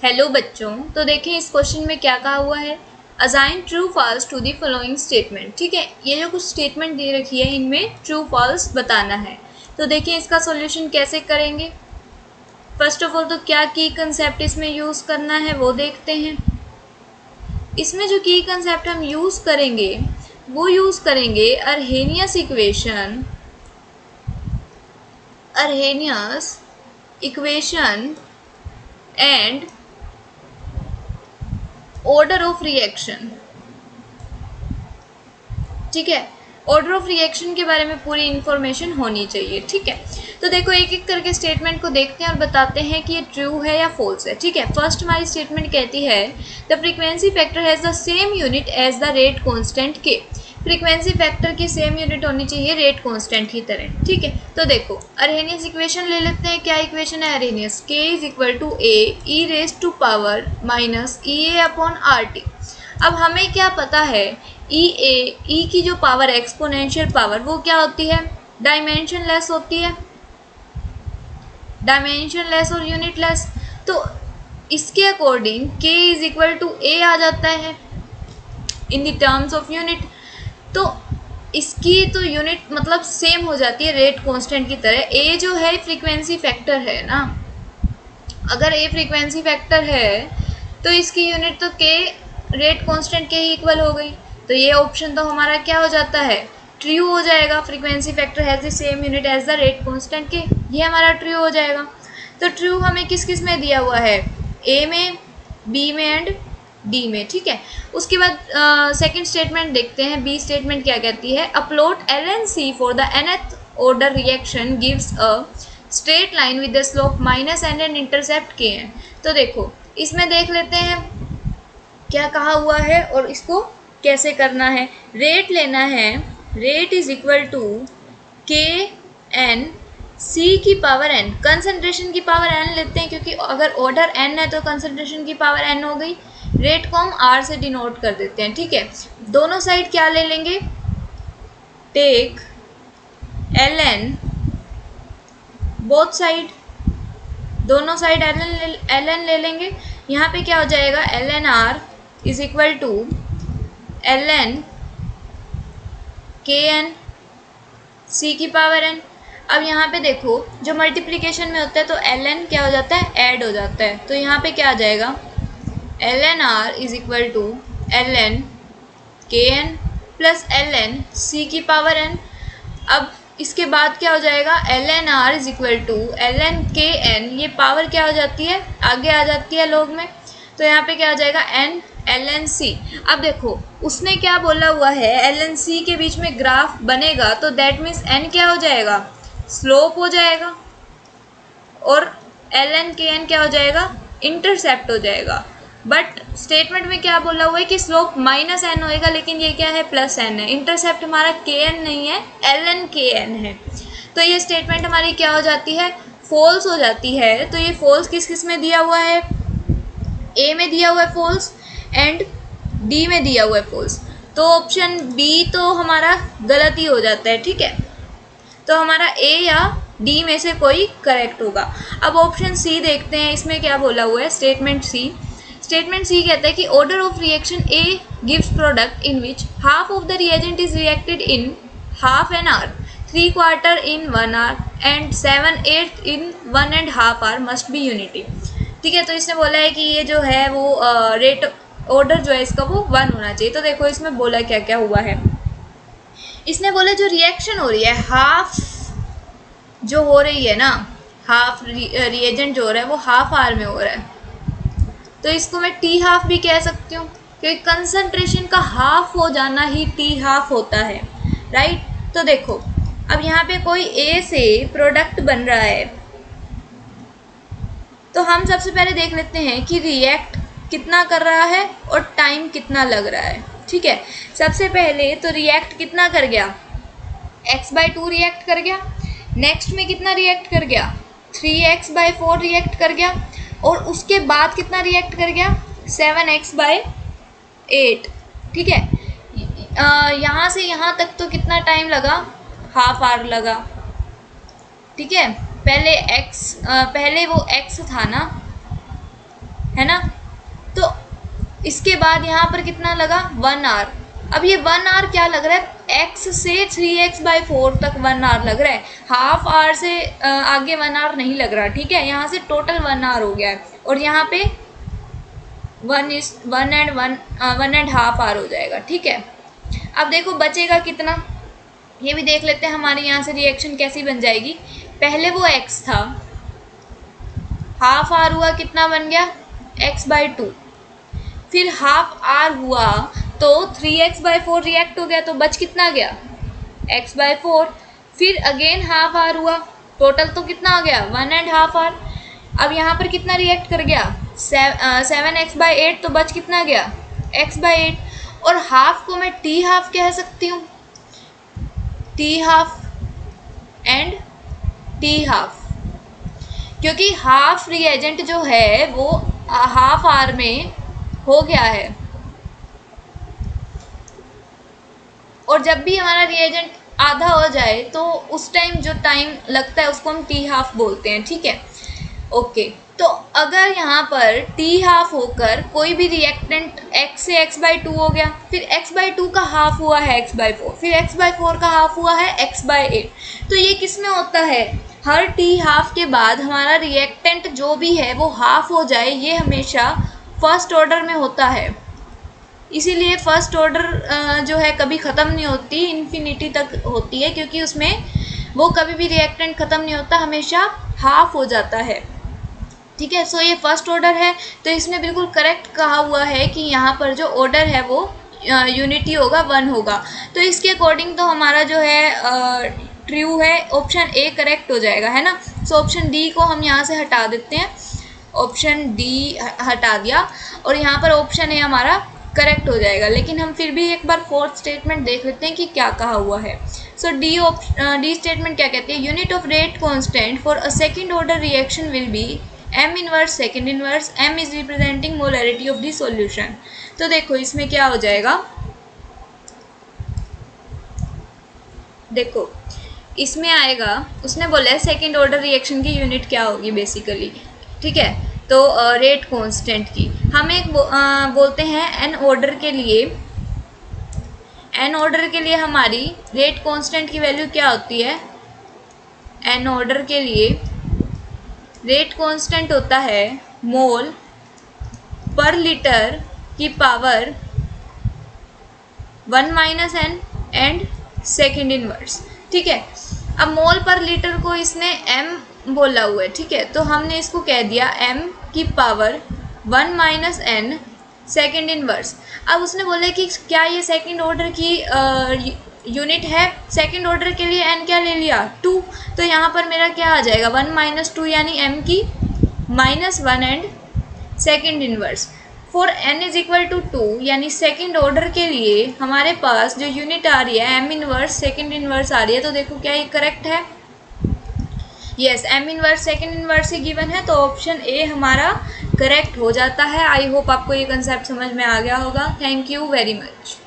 Hello बच्चों, तो देखें इस क्वेश्चन में क्या कहा हुआ है। Assign true false to the following statement. ठीक है, ये जो कुछ स्टेटमेंट दे रखी है इनमें ट्रू फॉल्स बताना है। तो देखिए इसका सॉल्यूशन कैसे करेंगे। फर्स्ट ऑफ ऑल तो क्या की कंसेप्ट इसमें यूज़ करना है वो देखते हैं। इसमें जो की कंसेप्ट हम यूज़ करेंगे वो यूज़ करेंगे Arrhenius equation and order of reaction. ठीक है, ऑर्डर ऑफ रिएक्शन के बारे में पूरी इंफॉर्मेशन होनी चाहिए। ठीक है, तो देखो एक एक करके स्टेटमेंट को देखते हैं और बताते हैं कि ये ट्रू है या फॉल्स है। ठीक है, फर्स्ट हमारी स्टेटमेंट कहती है the frequency factor has the same unit as the rate constant k. Frequency factor की सेम यूनिट होनी चाहिए रेट कांस्टेंट की तरह। ठीक है, तो देखो अर्हेनियस इक्वेशन ले लेते हैं। क्या इक्वेशन है Arrhenius? k is equal to A e raise to power minus E A upon R T. अब हमें क्या पता है ई की जो पावर एक्सपोनेंशियल पावर वो क्या होती है? डायमेंशन लेस होती है, डायमेंशन लेस और यूनिट लेस। तो इसके according k is equal to A आ जाता है in the terms of unit. तो इसकी तो यूनिट मतलब सेम हो जाती है रेट कांस्टेंट की तरह। a जो है फ्रीक्वेंसी फैक्टर है ना, अगर a फ्रीक्वेंसी फैक्टर है तो इसकी यूनिट तो k रेट कांस्टेंट के ही इक्वल हो गई। तो ये ऑप्शन तो हमारा क्या हो जाता है? ट्रू हो जाएगा। Frequency factor has the same unit as the rate constant k, ये हमारा ट्रू हो जाएगा। तो ट्रू हमें किस किस में दिया हुआ है? a में, b में एंड डी में। ठीक है, उसके बाद सेकंड स्टेटमेंट देखते हैं। बी स्टेटमेंट क्या कहती है? Upload L N C for the nth order reaction gives a straight line with the slope minus n and intercept k n. तो देखो इसमें देख लेते हैं क्या कहा हुआ है और इसको कैसे करना है। रेट लेना है, रेट इज इक्वल टू के एन सी की पावर एन। कंसंट्रेशन की पावर एन लेते हैं क्योंकि अगर ऑर्डर एन है तो कंसंट्रेशन की पावर एन हो गई। रेट को हम आर से डिनोट कर देते हैं। ठीक है, दोनों साइड क्या ले लेंगे? Take L N both side, दोनों साइड एल एन ले लेंगे। यहाँ पे क्या हो जाएगा? L N R is equal to L N के एन सी की पावर एन। अब यहाँ पे देखो जो मल्टीप्लिकेशन में होता है तो एल एन क्या हो जाता है? ऐड हो जाता है। तो यहाँ पे क्या आ जाएगा? L N R is equal to L N के N plus L N C की पावर एन। अब इसके बाद क्या हो जाएगा? L N R is equal to L N के एन, ये पावर क्या हो जाती है? आगे आ जाती है लॉग में। तो यहाँ पे क्या हो जाएगा? N L N C. अब देखो उसने क्या बोला हुआ है? एल एन सी के बीच में ग्राफ बनेगा तो दैट मीन्स एन क्या हो जाएगा? स्लोप हो जाएगा और एल एन के एन क्या हो जाएगा? इंटरसेप्ट हो जाएगा। बट स्टेटमेंट में क्या बोला हुआ है कि स्लोप माइनस एन होएगा, लेकिन ये क्या है? प्लस एन है। इंटरसेप्ट हमारा के एन नहीं है, एल एन के एन है। तो ये स्टेटमेंट हमारी क्या हो जाती है? फॉल्स हो जाती है। तो ये फॉल्स किस किस में दिया हुआ है? ए में दिया हुआ है फॉल्स एंड डी में दिया हुआ है फॉल्स। तो ऑप्शन बी तो हमारा गलत ही हो जाता है। ठीक है, तो हमारा ए या डी में से कोई करेक्ट होगा। अब ऑप्शन सी देखते हैं, इसमें क्या बोला हुआ है? स्टेटमेंट सी कहता है कि order of reaction A gives product in which half of the reagent is reacted in half an hour, 3/4 in 1 hour and 7/8 in 1.5 hour must be unity. ठीक है, तो इसने बोला है कि ये जो है वो रेट ऑर्डर जो है इसका वो 1 होना चाहिए। तो देखो इसमें बोला क्या क्या हुआ है। इसने बोला जो रिएक्शन हो रही है हाफ जो हो रही है ना, हाफ रिएजेंट जो हो रहा है वो हाफ आवर में हो रहा है। तो इसको मैं टी हाफ भी कह सकती हूँ क्योंकि कंसंट्रेशन का हाफ हो जाना ही टी हाफ होता है, राइट। तो देखो अब यहाँ पे कोई ए से प्रोडक्ट बन रहा है तो हम सबसे पहले देख लेते हैं कि रिएक्ट कितना कर रहा है और टाइम कितना लग रहा है। ठीक है, सबसे पहले तो रिएक्ट कितना कर गया? x/2 रिएक्ट कर गया। नेक्स्ट में कितना रिएक्ट कर गया? 3x/4 रिएक्ट कर गया। और उसके बाद कितना रिएक्ट कर गया? 7x/8। ठीक है, यहाँ से यहाँ तक तो कितना टाइम लगा? हाफ आवर लगा। ठीक है, पहले वो x था ना, है ना। तो इसके बाद यहाँ पर कितना लगा 1 आवर। अब ये 1 आवर क्या लग रहा है, x से 3x/4 तक 1 आवर लग रहा है, हाफ आवर से आगे 1 आवर नहीं लग रहा, ठीक है। यहाँ से टोटल 1 आवर हो गया है और यहाँ पे 1 एंड हाफ आवर हो जाएगा, ठीक है। अब देखो बचेगा कितना, ये भी देख लेते हैं हमारे यहाँ से रिएक्शन कैसी बन जाएगी। पहले वो x था, हाफ आवर हुआ, कितना बन गया x/2, फिर हाफ आवर हुआ तो 3x/4 रिएक्ट हो गया, तो बच कितना गया x/4, फिर अगेन हाफ आवर हुआ, टोटल तो कितना आ गया 1 एंड हाफ आवर। अब यहाँ पर कितना रिएक्ट कर गया 7x/8, तो बच कितना गया x/8, और हाफ को मैं t हाफ कह सकती हूँ, t half and t half, क्योंकि हाफ रिएजेंट जो है वो हाफ आवर में हो गया है, और जब भी हमारा रिएजेंट आधा हो जाए तो उस टाइम जो टाइम लगता है उसको हम टी हाफ बोलते हैं, ठीक है। ओके, तो अगर यहाँ पर टी हाफ होकर कोई भी रिएक्टेंट x से x/2 हो गया, फिर x/2 का हाफ हुआ है x/4, फिर x/4 का हाफ हुआ है x/8, तो ये किस में होता है, हर टी हाफ के बाद हमारा रिएक्टेंट जो भी है वो हाफ हो जाए, ये हमेशा फर्स्ट ऑर्डर में होता है। इसीलिए फर्स्ट ऑर्डर जो है कभी ख़त्म नहीं होती, इन्फिनिटी तक होती है, क्योंकि उसमें वो कभी भी रिएक्टेंट ख़त्म नहीं होता, हमेशा हाफ हो जाता है, ठीक है। सो ये फर्स्ट ऑर्डर है, तो इसमें बिल्कुल करेक्ट कहा हुआ है कि यहाँ पर जो ऑर्डर है वो यूनिटी होगा, 1 होगा। तो इसके अकॉर्डिंग तो हमारा जो है ट्रू है, ऑप्शन ए करेक्ट हो जाएगा, है ना। सो ऑप्शन डी को हम यहाँ से हटा देते हैं, ऑप्शन डी हटा दिया, और यहाँ पर ऑप्शन ए हमारा करेक्ट हो जाएगा। लेकिन हम फिर भी एक बार फोर्थ स्टेटमेंट देख लेते हैं कि क्या कहा हुआ है। सो डी स्टेटमेंट क्या कहती है, unit of rate constant for a second order reaction will be m inverse second inverse, m is representing molarity of the solution. तो देखो इसमें क्या हो जाएगा, देखो इसमें आएगा, उसने बोला है सेकंड ऑर्डर रिएक्शन की यूनिट क्या होगी बेसिकली, ठीक है। तो रेट कांस्टेंट की हम एक बोलते हैं एन ऑर्डर के लिए, एन ऑर्डर के लिए हमारी रेट कांस्टेंट की वैल्यू क्या होती है, एन ऑर्डर के लिए रेट कांस्टेंट होता है मोल पर लीटर की power 1 - n and second inverse, ठीक है। अब मोल पर लीटर को इसने m बोला हुआ है, ठीक है, तो हमने इसको कह दिया m की पावर 1 - n सेकेंड इनवर्स। अब उसने बोला कि क्या ये सेकेंड ऑर्डर की यूनिट है, सेकेंड ऑर्डर के लिए n क्या ले लिया 2, तो यहाँ पर मेरा क्या आ जाएगा 1 - 2 यानी m की -1 and second inverse. For n is equal to 2 यानी सेकेंड ऑर्डर के लिए हमारे पास जो यूनिट आ रही है m इनवर्स सेकेंड इनवर्स आ रही है, तो देखो क्या ये करेक्ट है, yes m inverse second inverse ही गिवन है, तो ऑप्शन ए हमारा करेक्ट हो जाता है। आई होप आपको ये कंसेप्ट समझ में आ गया होगा। Thank you very much.